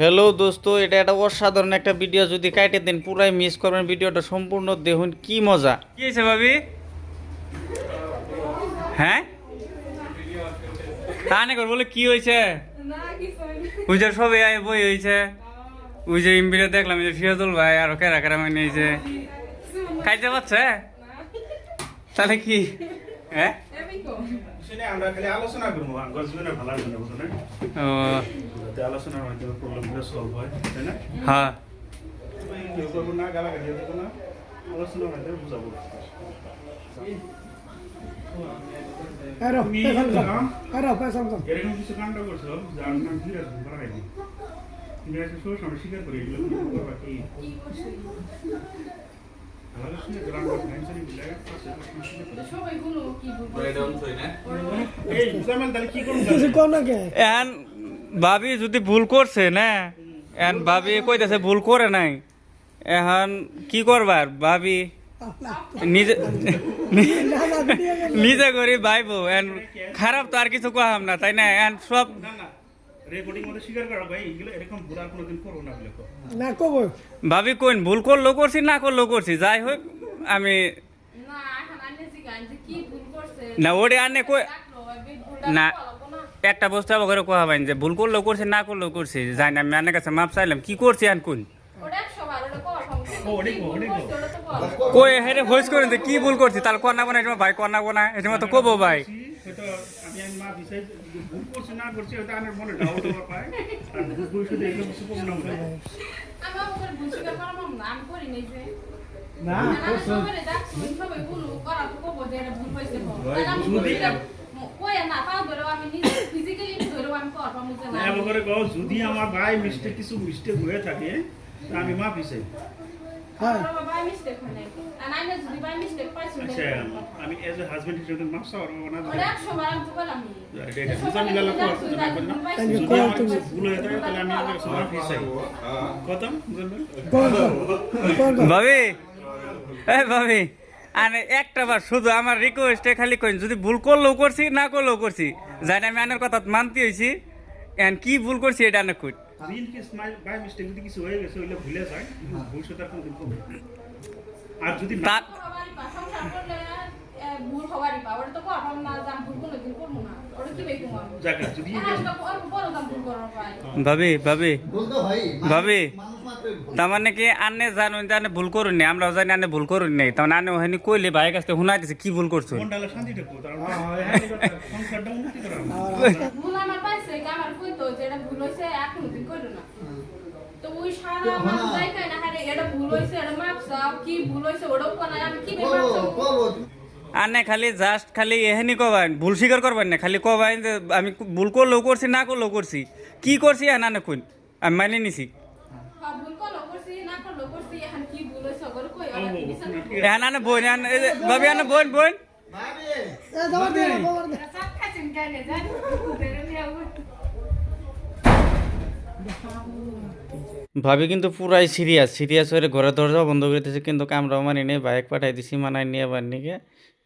Hello দোস্ত, এটা একটা অসাধারণ একটা ভিডিও। যদি কাটে দেন পুরাই মিস করবেন। ভিডিওটা সম্পূর্ণ দেখুন, কি মজা। কি হয়েছে ভাবি? হ্যাঁ তা না কর বলে কি হয়েছে? ওই যে সবে বই হয়েছে। ওই যে ইমবিরে দেখলাম যে ফিরাজুল ভাই আর কেরা কেরা মানে হয়েছে। খাইতে পারছে তাহলে কি? হ্যাঁ আমরা খালি আলোচনা করবো গজবেনের ভালো হবে না, বুঝো না? ও যাতে আলোচনার মাধ্যমে প্রবলেমগুলো সলভ হয়, তাই না? হ্যাঁ কেউ করবো না, গালাগালি দেবো না, আলোচনার মাধ্যমে বুঝাবো। তুমি এরকম কিছু কাণ্ড করছো যার নাম ধীরাজ করা হয়নি। তুমি আজকে সব সময় স্বীকার করি এগুলো করবা কি? এখন ভাবি যদি ভুল করছে না, এখন ভাবি কইতেছে ভুল করে নাই, এখন কি করবার ভাবি নিজে নিজে করি ভাইবো। এখন খারাপ তো আর কিছু কহাম না, তাই না? এখন সব ভাবি কইন ভুল করলেও করছি, না করলেও করছি, যাই হোক আমি না ওরে আনে কই না। একটা বস্তু আবার করে কোয়া বাইন যে ভুল করলেও করছি, না করলেও করছি, যাই না আমি আনের কাছে মাপ চাইলাম, কি করছি আন কোন কই হেরে ভয়েস করেন যে কি ভুল করছি, তাহলে কন্যা বোনা এটা ভাই কন্যা বোনা এটা তো কবো ভাই। যদি আমার ভাই মিস্টেক কিছু মিস্টেক হয়ে থাকে আমি মাফি চাই। আচ্ছা আমি এজ এ হাজবেন্ড হিসেবে মাফ চাওয়ার না, ভুল হয়ে থাকে তাহলে আমি মাফি চাই। কথা ভাবি এই ভাবি আর একটা বার শুধু আমার রিকোয়েস্টে খালি কইন, যদি ভুল করলেও করছি, না করলেও করছি, যাই না আমি আনের কথা মানতে হয়েছি, এখন কি ভুল করছি এটা না কই। আর যদি ভাবি ভাবি ভাবি তার মানে কি আনে জানুন যে আনে ভুল করুন নি, আমরাও জানি আনে ভুল করুন নাই, তার মানে আনে ওখানে কইলে ভাইয়ের কাছে শুনাই দিছে কি ভুল করছো। আনে খালি জাস্ট খালি এহেনি কবাইন, ভুল স্বীকার করবেন না, খালি কবাইন যে আমি ভুল করলেও করছি, না করলেও করছি, কি করছি হ্যাঁ না কোন আমি মানে নিছি। এখন আনে বোন ভাবি আনে বোন বোন ভাবি কিন্তু পুরাই সিরিয়াস সিরিয়াস হয়ে ঘরে দরজা বন্ধ করে দিয়েছে, কিন্তু আমরাও মানি নেই, বাইক পাঠাই দিছি মানাই নিয়ে আবার নিয়ে।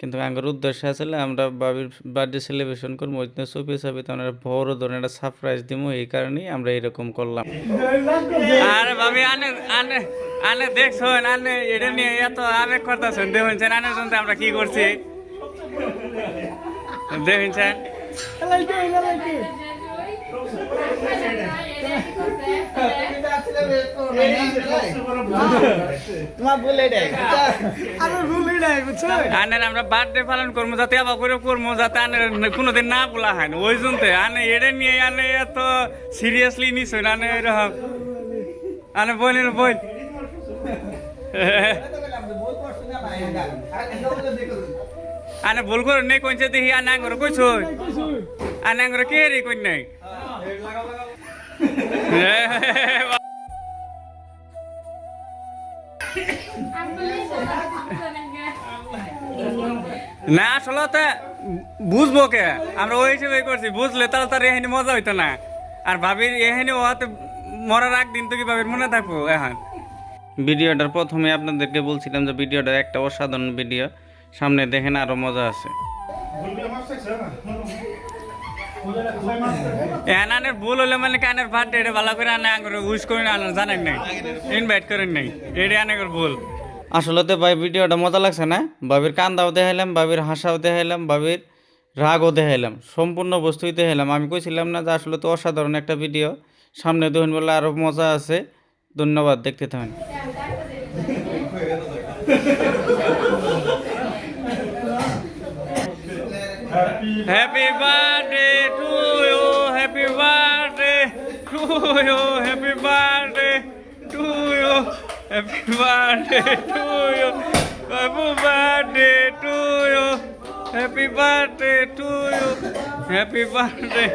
কিন্তু আমার উদ্দেশ্য আসলে আমরা বাবির বার্থডে সেলিব্রেশন করবো, ওই ছবি ছবি তো আমরা বড় ধরনের একটা সারপ্রাইজ দিব, এই কারণেই আমরা এরকম করলাম। আর ভাবি আনে আনে আনে দেখছো আনে এটা নিয়ে এত আবেগ করতেছেন, দেখুন আনে শুনতে আমরা কি করছি দেখুন। আমরা বার্থডে পালন করবো যাতে আবার করে করবো, যাতে আনে কোনোদিন না বলা হয় না, ওই জন্য আনে এটা নিয়ে আনে এত সিরিয়াসলি নিশ্চয় আনে এরকম আনে বোনের বোন আনে ভুল করে নেই কইছে দেখি আনে আঙ্গুর কইছ আনে আঙ্গুর কে রে কই নাই না আসলে তো বুঝবো কে, আমরা ওই হিসেবে করছি, বুঝলে তাহলে তার এখানে মজা হইতো না। আর ভাবির এখানে ওতে মরার আগ দিন তো কি ভাবির মনে থাকবো। এখন ভিডিওটার প্রথমে আপনাদেরকে বলছিলাম যে ভিডিওটা একটা অসাধারণ ভিডিও, সামনে দেখেন আরো মজা আছে। এনানের ভুল হলে মানে কানের ভাত এটা ভালো করে আনে আঙ্গুর উইশ করে আনার জানেন নাই ইনভাইট করেন নাই এটা আনার ভুল আসলে তো ভাই ভিডিওটা মজা লাগছে না বাবির কান্দাও দেখাইলাম বাবির হাসাও দেখাইলাম বাবির রাগও দেখাইলাম সম্পূর্ণ বস্তুই দেখাইলাম আমি কইছিলাম না যে আসলে তো অসাধারণ একটা ভিডিও সামনে দেখুন বলে আরও মজা আছে ধন্যবাদ দেখতে থাকেন Happy birthday to you, happy birthday to you, happy birthday to you, happy birthday to you, happy birthday to you, happy birthday to you, happy birthday.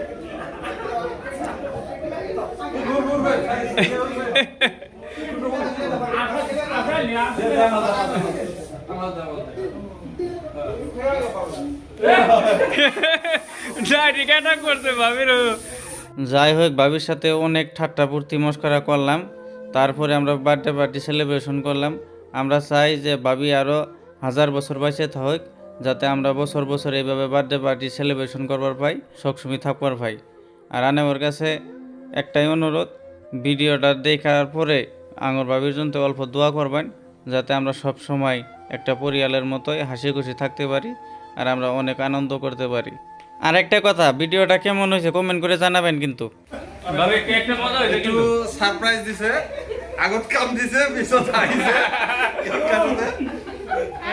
যাই হোক ভাবির সাথে অনেক ঠাট্টা ফুর্তি মস্করা করলাম তারপরে আমরা বার্থডে পার্টি সেলিব্রেশন করলাম আমরা চাই যে ভাবি আরও 1000 বছর বাইসে থাক যাতে আমরা বছর বছর এইভাবে বার্থডে পার্টি সেলিব্রেশন করবার পাই সবসময় থাকবার পাই আর আনেওর কাছে একটাই অনুরোধ ভিডিওটা দেখার পরে আঙুর ভাবির জন্য অল্প দোয়া করবেন যাতে আমরা সব সময় একটা পরিবারের মতোই হাসি খুশি থাকতে পারি আর আমরা অনেক আনন্দ করতে পারি আর একটা কথা ভিডিওটা কেমন হয়েছে কমেন্ট করে জানাবেন কিন্তু একটু সারপ্রাইজ দিছে আগত কাম দিছে পিছত আইছে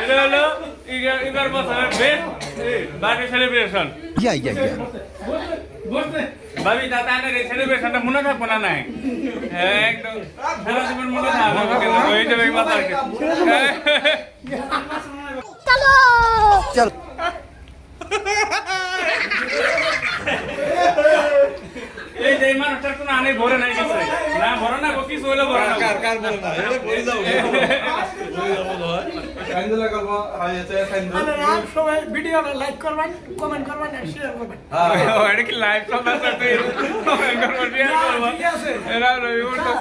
এটা হলো এবার বছরের বেস্ট বার্থডে সেলিব্রেশন ভাবি দাদা আনের এই সেলিব্রেশনটা মনে থাকবো না নাই একদম সারা জীবন মনে থাকবে ওই যাবে মাথা চলো চল এই যে মানুষটার কোনো আনে ভরে নাই কিছু না ভরে না কিছু হইলো ভরে না কার বল না এটা বই যাও বই যাও হয় কাইন্দলা করব হাইছে কাইন্দলা আপনারা সবাই ভিডিওটা লাইক করবেন কমেন্ট করবেন আর শেয়ার করবেন এটা কি লাইভ সব আছে তুই কমেন্ট করবো শেয়ার করবো ঠিক আছে এরা রবিবার তো